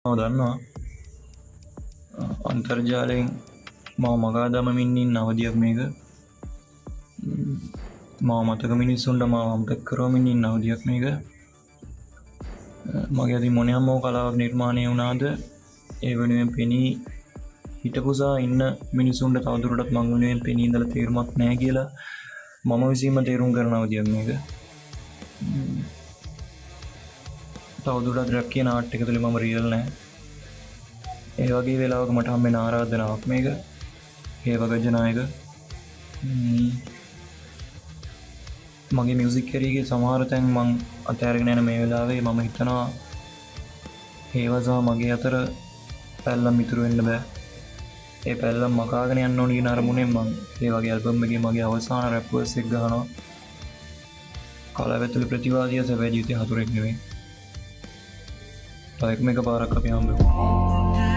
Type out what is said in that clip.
දන්නවා අන්තර්ජාලයෙන් මම මගා දමමින් ඉන්න අවධියක් මේක. මම මතක මිනිස්සුන්ට මාව අමතක කරවමින් ඉන්න අවධියක් මේක. මගේ අතින් මොනෑම කලාවක් නිර්මාණය වුණාද ඒ වෙනුවෙන් පෙනී හිටපුසා ඉන්න මිනිසුන්ට තවදුරටත් මං වෙනුවෙන් පෙනී ඉඳලා තේරුමක් නැහැ කියලා මම විසින්ම තේරුම් කරන අවධියක් මේක. තවදුරටත් රැක් කියන ආර්ට් එක තුළ මම රියල් නැහැ. ඒ වගේ වෙලාවක මට හම්බෙන ආරාධනාවක් මේක. හේවගජ නායක මගේ මියුසික් කැරියගේ සමහර තැන් මං අතෑරගෙන යන මේ වෙලාවේ මම හිතනවා ඒවා සහ මගේ අතර පැල්ලම් ඉතුරු වෙන්න බෑ. ඒ පැල්ලම් මකාගෙන යන්න ඕන කියන අරමුණෙන් මං ඒ වගේ ඇල්බම් එකේ මගේ අවසාන රැප් වර්ස් එක ගහනවා. කලාව ඇතුළේ ප්‍රතිවාදියා සැබෑ ජීවිතේ හතුරෙක් නෙවෙයි. තව එක පාරක් අපි හම්බෙමු.